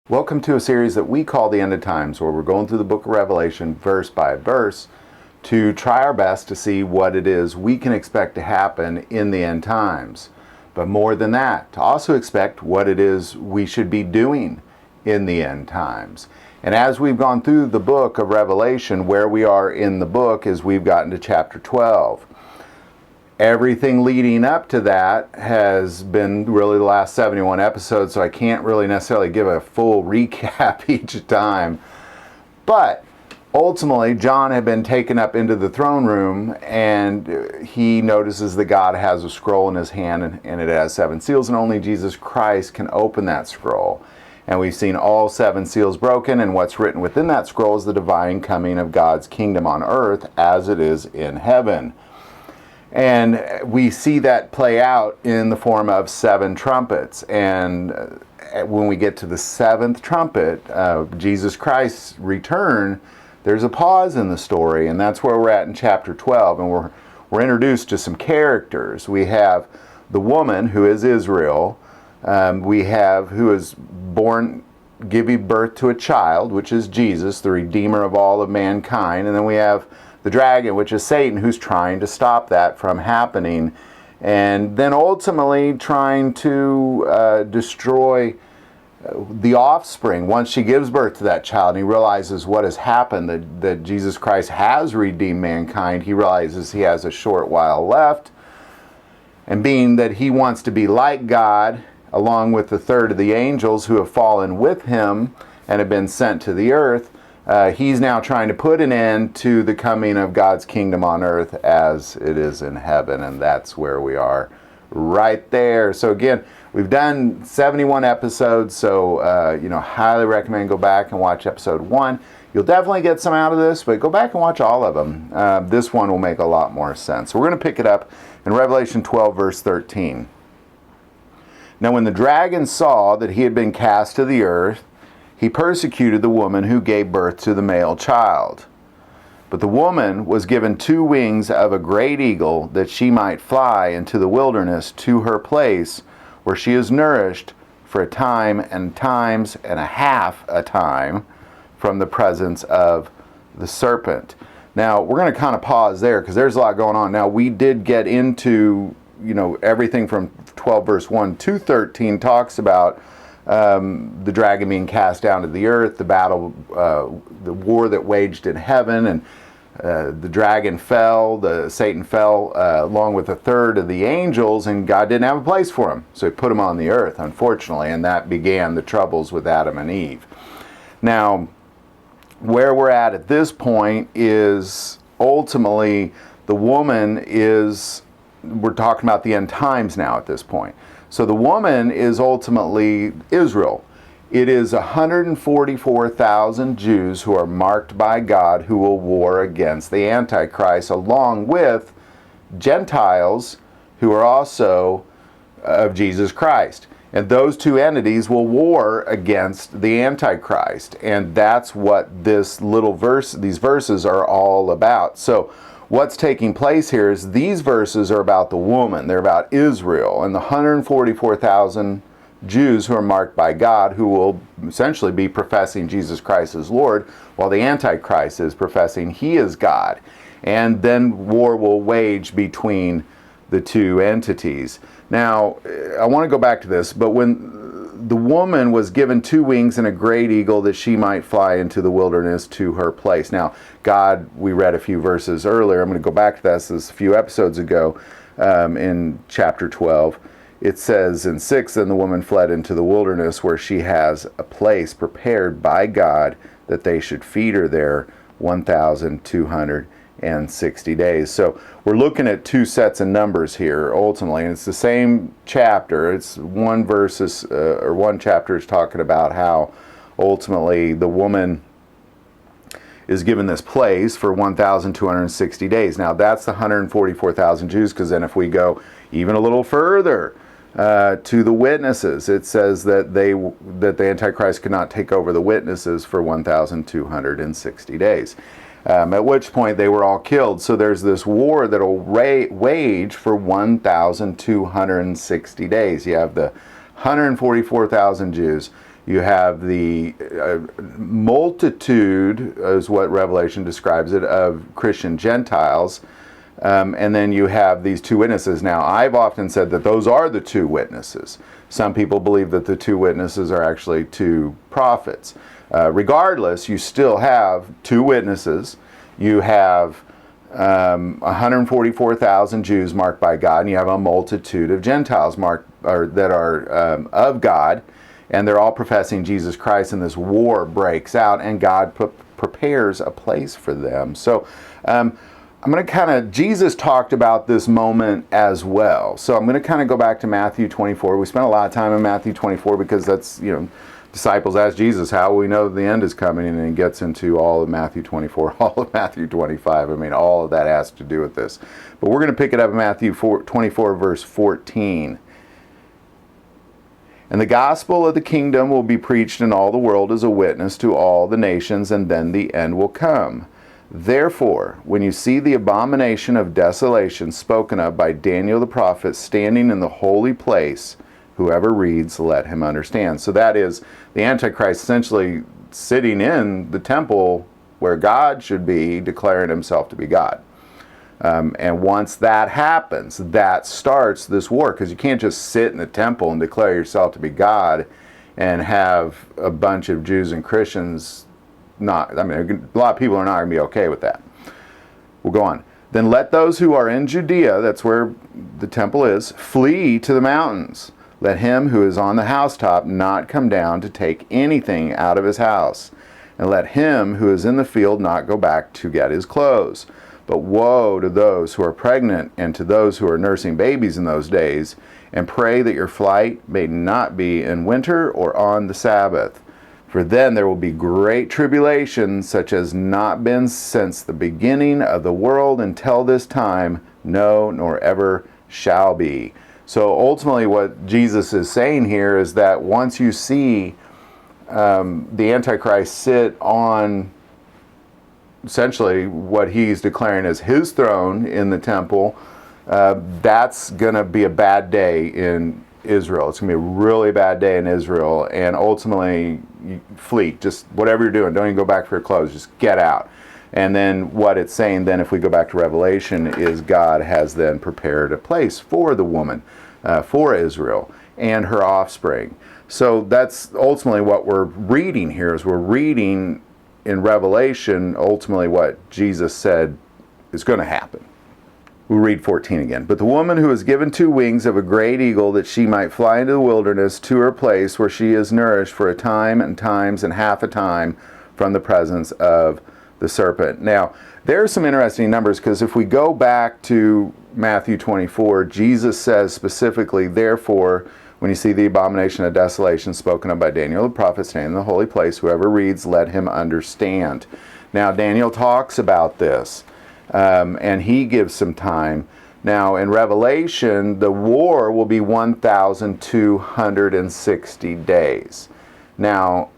Welcome to a series that we call the End of Times, where we're going through the book of Revelation verse by verse to try our best to see what it is we can expect to happen in the end times. But more than that, to also expect what it is we should be doing in the end times. And as we've gone through the book of Revelation, where we are in the book is we've gotten to chapter 12. Everything leading up to that has been really the last 71 episodes, so I can't really necessarily give a full recap each time. But ultimately, John had been taken up into the throne room, and he notices that God has a scroll in his hand, and it has 7 seals, and only Jesus Christ can open that scroll. And we've seen all 7 seals broken, and what's written within that scroll is the divine coming of God's kingdom on earth as it is in heaven. And we see that play out in the form of 7 trumpets. And when we get to the 7th trumpet, Jesus Christ's return, there's a pause in the story, and that's where we're at in chapter 12. And we're introduced to some characters. We have the woman, who is Israel. We have who is born, giving birth to a child, which is Jesus, the Redeemer of all of mankind. And then we have the dragon, which is Satan, who's trying to stop that from happening, and then ultimately trying to destroy the offspring. Once she gives birth to that child and he realizes what has happened, that Jesus Christ has redeemed mankind, he realizes he has a short while left, and being that he wants to be like God, along with the third of the angels who have fallen with him and have been sent to the earth, he's now trying to put an end to the coming of God's kingdom on earth as it is in heaven, and that's where we are right there. So again, we've done 71 episodes, so highly recommend go back and watch episode 1. You'll definitely get some out of this, but go back and watch all of them. This one will make a lot more sense. So we're going to pick it up in Revelation 12, verse 13. Now when the dragon saw that he had been cast to the earth, he persecuted the woman who gave birth to the male child. But the woman was given 2 wings of a great eagle, that she might fly into the wilderness to her place, where she is nourished for a time and times and a half a time from the presence of the serpent. Now, we're going to kind of pause there because there's a lot going on. Now, we did get into, everything from 12 verse 1 to 13 talks about the dragon being cast down to the earth, the battle, the war that waged in heaven, and the dragon fell, Satan fell along with a third of the angels, and God didn't have a place for him. So he put him on the earth, unfortunately, and that began the troubles with Adam and Eve. Now, where we're at this point is ultimately the woman is, we're talking about the end times now at this point. So the woman is ultimately Israel. It is 144,000 Jews who are marked by God who will war against the Antichrist, along with Gentiles who are also of Jesus Christ. And those 2 entities will war against the Antichrist. And that's what these verses are all about. So what's taking place here is these verses are about the woman. They're about Israel and the 144,000 Jews who are marked by God, who will essentially be professing Jesus Christ as Lord, while the Antichrist is professing he is God. And then war will wage between the 2 entities. Now, I want to go back to this, but when the woman was given 2 wings and a great eagle, that she might fly into the wilderness to her place. Now, God, we read a few verses earlier. I'm going to go back to this a few episodes ago in chapter 12. It says in 6, then the woman fled into the wilderness, where she has a place prepared by God that they should feed her there 1,260 days. So we're looking at 2 sets of numbers here ultimately, and it's the same chapter. It's one chapter is talking about how ultimately the woman is given this place for 1,260 days. Now that's the 144,000 Jews, because then if we go even a little further to the witnesses, it says that the Antichrist could not take over the witnesses for 1,260 days. At which point they were all killed. So there's this war that will wage for 1,260 days. You have the 144,000 Jews. You have the multitude, is what Revelation describes it, of Christian Gentiles. And then you have these two witnesses. Now, I've often said that those are the two witnesses. Some people believe that the two witnesses are actually two prophets. Regardless, you still have two witnesses. You have 144,000 Jews marked by God, and you have a multitude of Gentiles marked, or that are of God, and they're all professing Jesus Christ, and this war breaks out, and God prepares a place for them. So I'm going to Jesus talked about this moment as well. So I'm going to kind of go back to Matthew 24. We spent a lot of time in Matthew 24 because that's, disciples ask Jesus, how will we know the end is coming? And then he gets into all of Matthew 24, all of Matthew 25. I mean, all of that has to do with this. But we're going to pick it up in Matthew 24, verse 14. And the gospel of the kingdom will be preached in all the world as a witness to all the nations, and then the end will come. Therefore, when you see the abomination of desolation spoken of by Daniel the prophet standing in the holy place, whoever reads, let him understand. So that is the Antichrist essentially sitting in the temple where God should be, declaring himself to be God. And once that happens, that starts this war, because you can't just sit in the temple and declare yourself to be God and have a bunch of Jews and Christians not, a lot of people are not going to be okay with that. We'll go on. Then let those who are in Judea, that's where the temple is, flee to the mountains. Let him who is on the housetop not come down to take anything out of his house. And let him who is in the field not go back to get his clothes. But woe to those who are pregnant and to those who are nursing babies in those days, and pray that your flight may not be in winter or on the Sabbath. For then there will be great tribulation, such as not been since the beginning of the world until this time, no, nor ever shall be. So ultimately what Jesus is saying here is that once you see the Antichrist sit on essentially what he's declaring as his throne in the temple, that's going to be a bad day in Israel. It's going to be a really bad day in Israel, and ultimately you flee. Just whatever you're doing, don't even go back for your clothes, just get out. And then what it's saying then, if we go back to Revelation, is God has then prepared a place for the woman, for Israel and her offspring. So that's ultimately what we're reading here, is we're reading in Revelation ultimately what Jesus said is going to happen. We'll read 14 again. But the woman who was given 2 wings of a great eagle, that she might fly into the wilderness to her place where she is nourished for a time and times and half a time from the presence of the serpent. Now, there are some interesting numbers, because if we go back to Matthew 24, Jesus says specifically, therefore, when you see the abomination of desolation spoken of by Daniel the prophet standing in the holy place, whoever reads, let him understand. Now, Daniel talks about this. And he gives some time. Now, in Revelation, the war will be 1,260 days. Now,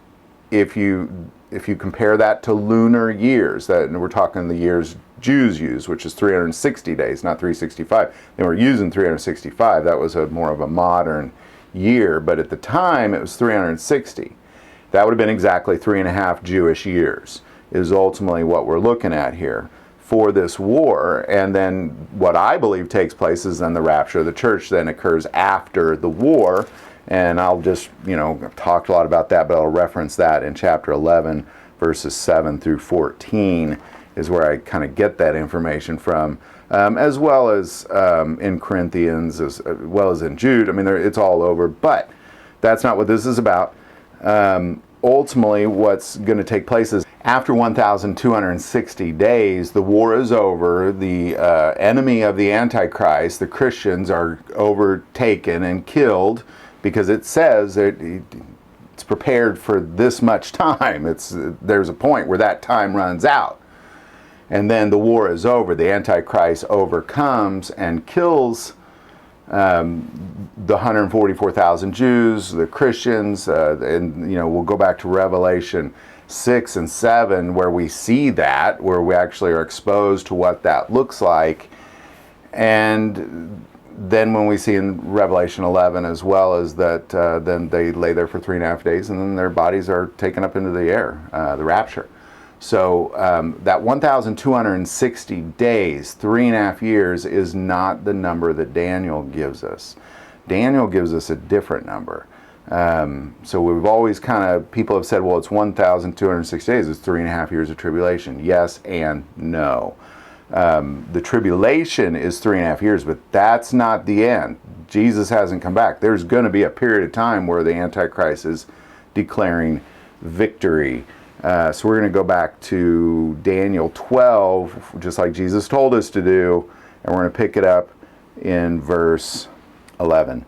if you compare that to lunar years, that we're talking the years Jews use, which is 360 days, not 365. They were using 365. That was more of a modern year, but at the time it was 360. That would have been exactly 3.5 Jewish years, is ultimately what we're looking at here for this war. And then what I believe takes place is then the rapture of the church then occurs after the war. And I'll just, I've talked a lot about that, but I'll reference that in chapter 11, verses 7 through 14 is where I kind of get that information from, as well as in Corinthians, as well as in Jude. I mean, it's all over, but that's not what this is about. Ultimately, what's going to take place is after 1,260 days, the war is over. The enemy of the Antichrist, the Christians, are overtaken and killed, because it says that it's prepared for this much time. There's a point where that time runs out. And then the war is over. The Antichrist overcomes and kills the 144,000 Jews, the Christians, and we'll go back to Revelation 6 and 7 where we see that, where we actually are exposed to what that looks like. And then when we see in Revelation 11 as well, is that then they lay there for 3.5 days, and then their bodies are taken up into the air, the rapture. So that 1,260 days, 3.5 years, is not the number that Daniel gives us. Daniel gives us a different number. So we've always people have said, well, it's 1,260 days, it's 3.5 years of tribulation. Yes and no. The tribulation is 3.5 years, but that's not the end. Jesus hasn't come back. There's going to be a period of time where the Antichrist is declaring victory. So we're going to go back to Daniel 12, just like Jesus told us to do, and we're going to pick it up in verse 11.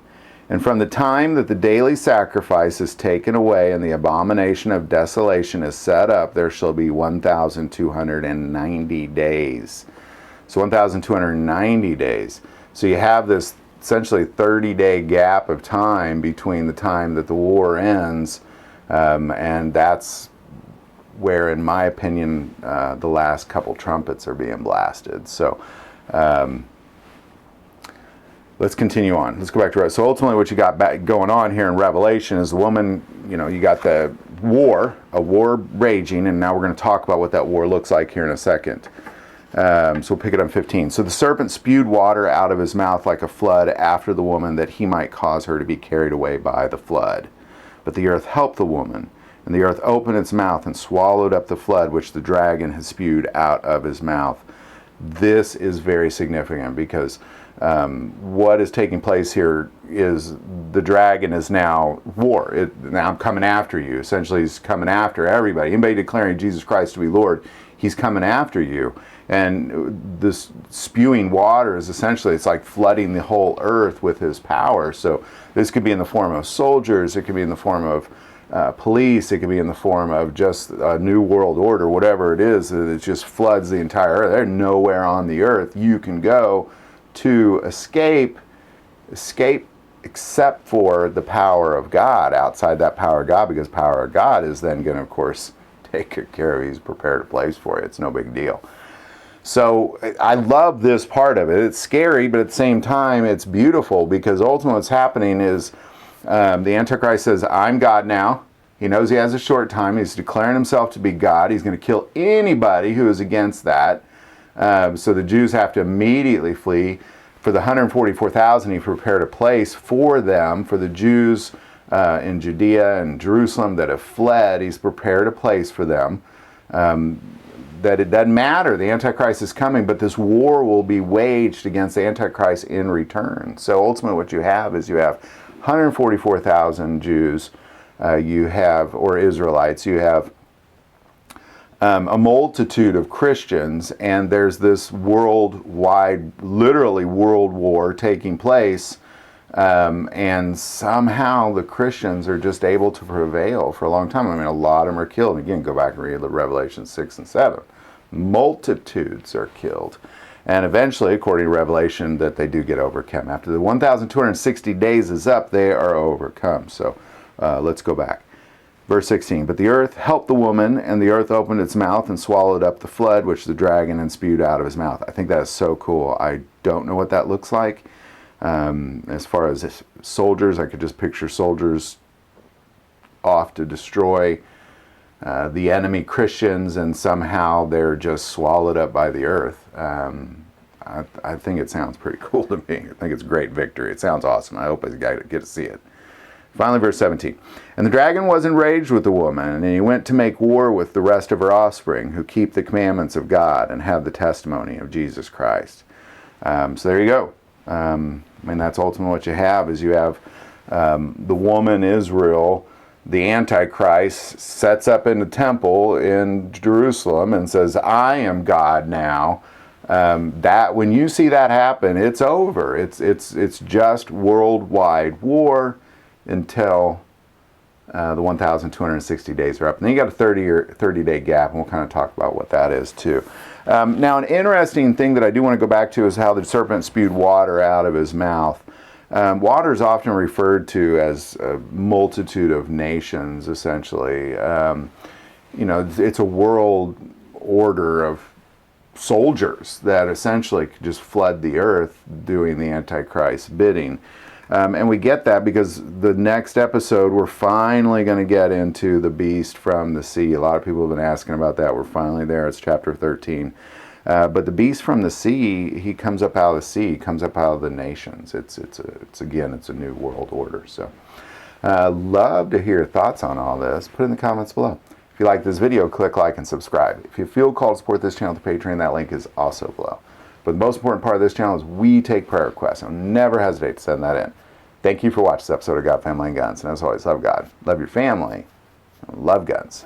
And from the time that the daily sacrifice is taken away and the abomination of desolation is set up, there shall be 1,290 days. So 1,290 days. So you have this essentially 30-day gap of time between the time that the war ends, and that's where, in my opinion, the last couple trumpets are being blasted. So let's continue on. Let's go back to so ultimately what you got going on here in Revelation is the woman, you got a war raging, and now we're going to talk about what that war looks like here in a second. So we'll pick it up 15. So the serpent spewed water out of his mouth like a flood after the woman, that he might cause her to be carried away by the flood. But the earth helped the woman, and the earth opened its mouth and swallowed up the flood which the dragon had spewed out of his mouth. This is very significant because what is taking place here is the dragon is now war. Now I'm coming after you. Essentially, he's coming after everybody. Anybody declaring Jesus Christ to be Lord, he's coming after you. And this spewing water is essentially, it's like flooding the whole earth with his power. So this could be in the form of soldiers, it could be in the form of police, it could be in the form of just a new world order, whatever it is, it just floods the entire earth. There's nowhere on the earth you can go to escape except for the power of God, outside that power of God, because power of God is then going to, of course, take care of, he's prepared a place for you. It's no big deal. So I love this part of it. It's scary, but at the same time, it's beautiful, because ultimately what's happening is the Antichrist says, I'm God now. He knows he has a short time. He's declaring himself to be God. He's going to kill anybody who is against that. So the Jews have to immediately flee. For the 144,000, he prepared a place for them, for the Jews in Judea and Jerusalem that have fled. He's prepared a place for them. That it doesn't matter, the Antichrist is coming, but this war will be waged against the Antichrist in return. So ultimately what you have is you have 144,000 Jews, or Israelites, you have a multitude of Christians, and there's this worldwide, literally world war taking place, and somehow the Christians are just able to prevail for a long time. I mean, a lot of them are killed. Again, go back and read Revelation 6 and 7. Multitudes are killed. And eventually, according to Revelation, that they do get overcome. After the 1,260 days is up, they are overcome. So let's go back. Verse 16, but the earth helped the woman, and the earth opened its mouth and swallowed up the flood, which the dragon had spewed out of his mouth. I think that is so cool. I don't know what that looks like. As far as soldiers, I could just picture soldiers off to destroy the enemy Christians, and somehow they're just swallowed up by the earth. I think it sounds pretty cool to me. I think it's a great victory. It sounds awesome. I hope I get to see it. Finally, verse 17. And the dragon was enraged with the woman, and he went to make war with the rest of her offspring, who keep the commandments of God and have the testimony of Jesus Christ. So there you go. I mean, that's ultimately what you have, is you have the woman Israel, the Antichrist, sets up in the temple in Jerusalem and says, I am God now. That when you see that happen, it's over. It's just worldwide war until the 1,260 days are up. And then you got a 30-day gap, and we'll kind of talk about what that is too. Now, an interesting thing that I do want to go back to is how the serpent spewed water out of his mouth. Water is often referred to as a multitude of nations, essentially. It's a world order of soldiers that essentially could just flood the earth doing the Antichrist bidding. And we get that because the next episode, we're finally going to get into the beast from the sea. A lot of people have been asking about that. We're finally there. It's chapter 13. But the beast from the sea, he comes up out of the sea, he comes up out of the nations. It's a new world order. So love to hear your thoughts on all this. Put it in the comments below. If you like this video, click like and subscribe. If you feel called to support this channel through Patreon, that link is also below. But the most important part of this channel is we take prayer requests. So never hesitate to send that in. Thank you for watching this episode of God, Family, and Guns. And as always, love God, love your family, and love guns.